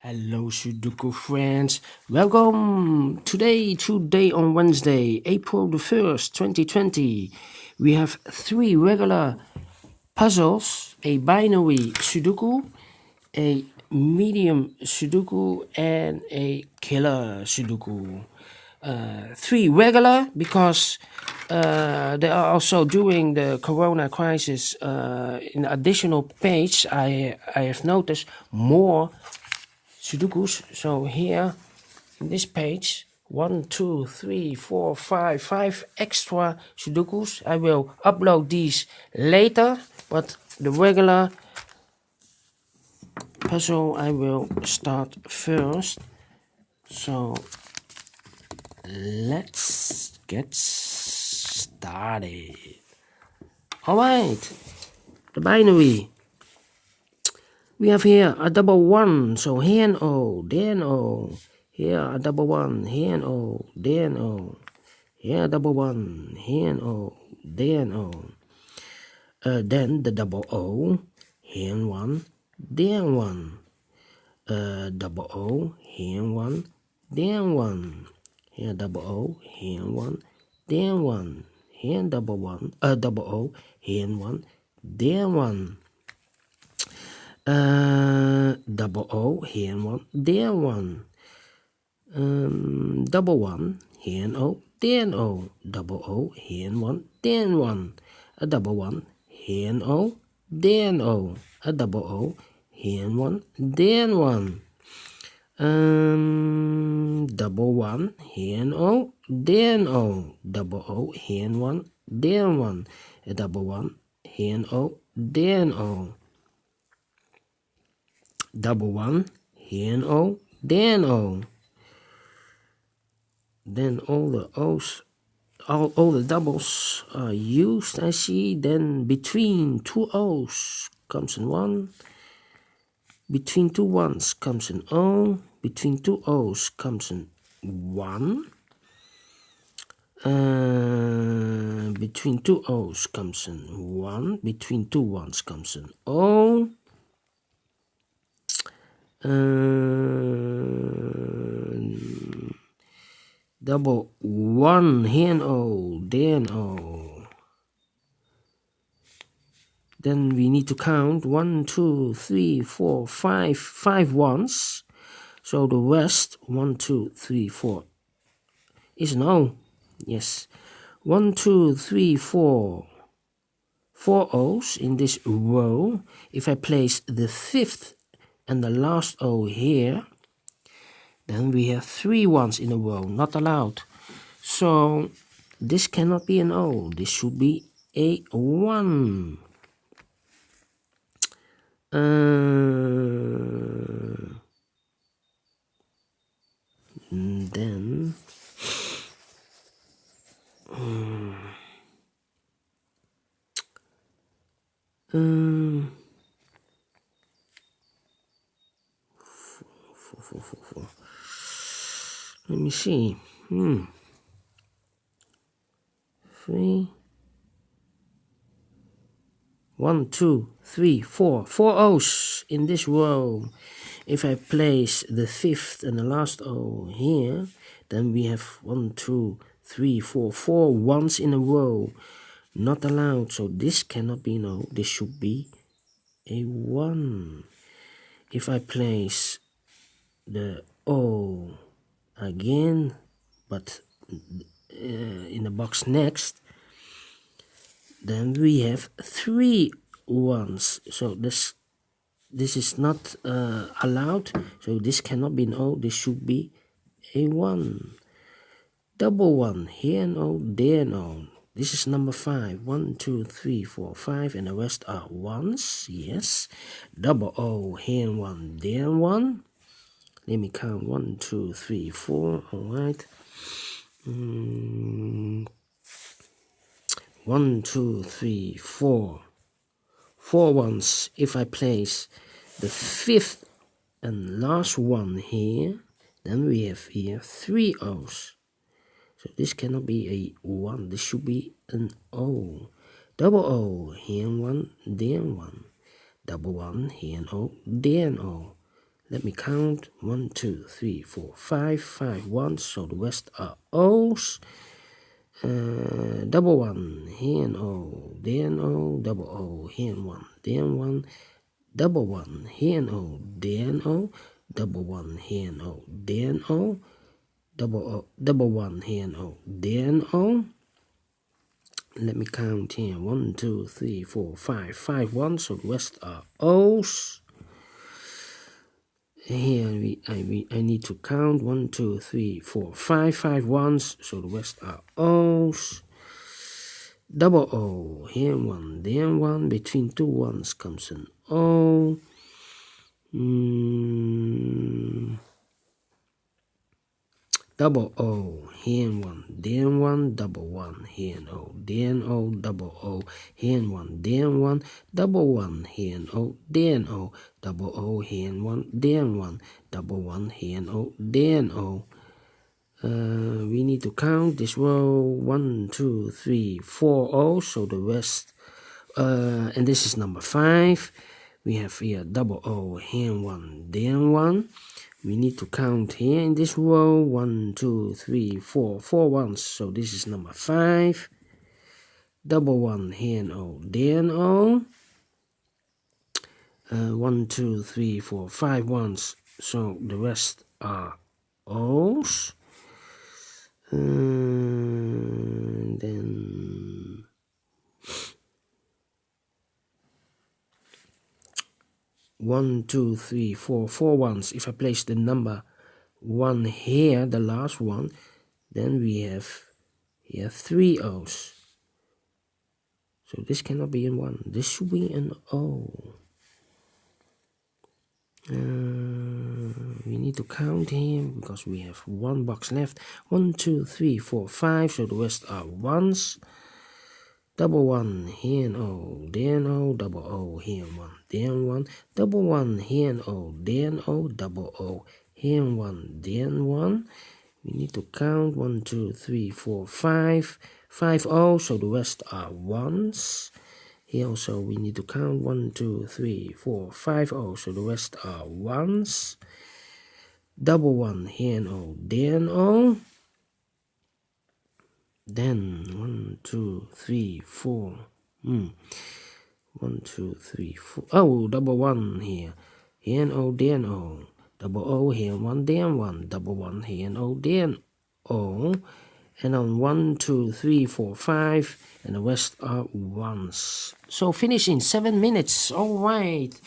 Hello Sudoku friends, welcome! Today on Wednesday, April the 1st, 2020, we have 3 regular puzzles, a binary Sudoku, a medium Sudoku, and a killer Sudoku. 3 regular because they are also during the corona crisis. In additional page, I have noticed more Sudokus. So here in this page, 1, 2, 3, 4, 5 extra Sudokus. I will upload these later, but the regular puzzle I will start first. So let's get started. Alright, the binary. We have here a double 1, so here and O, there and O. Here a double 1, here and O, there and O. Here a double 1, here and O, there and O. Then the double O, here and 1, there and 1. Double O, here and 1, there and 1. Here double O, here and 1, there and 1. Here double O, here and 1, there and 1. Double O, here and 1, there and 1. Double 1, here and O, there and O. Double O, here and 1, there and 1. A double 1, here and O, there and O. A double O, here and 1, there and 1. Double 1, here and O, there and O. Double O, here and 1, there and 1. A double 1, here and O, there and O. Double 1, here and O, there and O. Then all the O's, all the doubles are used, I see. Then between 2 O's comes in 1. Between 2 1's comes in O. Between 2 O's comes in 1. Between 2 O's comes in 1. Between 2 1's comes in O. Double 1, here and O, there and O. Then we need to count 1, 2, 3, 4, 5 ones. So the rest, 1, 2, 3, 4 is an O. Yes. 1, 2, 3, 4. 4 O's in this row. If I place the 5th and the last O here, then we have 3 ones in a row, not allowed. So this cannot be an O. This should be a 1. Then four. Let me see. 3. 1, 2, 3, 4. 4 O's in this row. If I place the 5th and the last O here, then we have 1, 2, 3, 4. 4 ones in a row. Not allowed. So this cannot be no. This should be a 1. If I place the O again, but in the box next, then we have 3 ones. So this is not allowed. So this cannot be an O. This should be a 1. Double 1, here and O, there and O. This is number 5. 1, 2, 3, 4, 5, and the rest are 1s. Yes. Double O, here and 1, there and 1. Let me count 1, 2, 3, 4. All right. 1, 2, 3, 4. 4 ones. If I place the 5th and last one here, then we have here 3 O's. So this cannot be a 1. This should be an O. Double O, here and 1, there and 1. Double 1, here and O, there and O. Let me count. 1, 2, 3, 4, 5. 5 ones, so the rest are O's. Double one, here and O, then O, double O, here and 1, then 1, double one, here and O, then O, double one, here and O, then O, double one, here and O, then O. Let me count here. 1, 2, 3, 4, 5. 5 ones, so the rest are O's. Here I need to count 1, 2, 3, 4, 5. 5 ones, so the rest are O's. Double O, here 1, then 1. Between two ones comes an O. Double O, here 1, then 1. Double one, here O, then O. Double O, here 1, then 1. Double one, here O, then O. Double O, here 1, then 1. Double one, here O, then O. We need to count this row. 1, 2, 3, 4 O's, so the rest, and this is number 5. We have here double O, here 1, then 1. We need to count here in this row. 1, 2, 3, 4. 4 ones, so this is number 5. Double one, here O, then O. 1, 2, 3, 4, 5 ones, so the rest are O's. Then 1, 2, 3, 4. 4 ones. If I place the number 1 here, the last one, then we have here 3 O's. So this cannot be in 1. This should be an O. We need to count here because we have 1 box left. 1, 2, 3, 4, 5. So the rest are ones. Double one, here and O, then O. Double O, here and 1, then 1. Double one, here and O, then O. Double O, here and 1, then 1. We need to count 1, 2, 3, 4, 5. 5 O's, so the rest are ones. Here also we need to count 1, 2, 3, 4, 5 O's, so the rest are ones. Double one, here and O, then O. Then 1, 2, 3, 4. 1, 2, 3, 4. Oh, double one here. Here and O, then O. Double O, here and 1, then 1. Double one, here and O, then O. And on 1, 2, 3, 4, 5, and the rest are ones. So finish in 7 minutes. All right.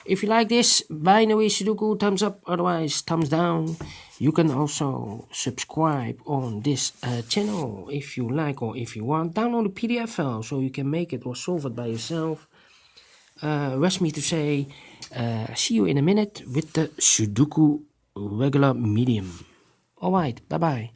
If you like this binary Sudoku, thumbs up. Otherwise, thumbs down. You can also subscribe on this channel if you like or if you want. Download the PDF file so you can make it or solve it by yourself. Rest me to say, see you in a minute with the Sudoku regular medium. All right. Bye bye.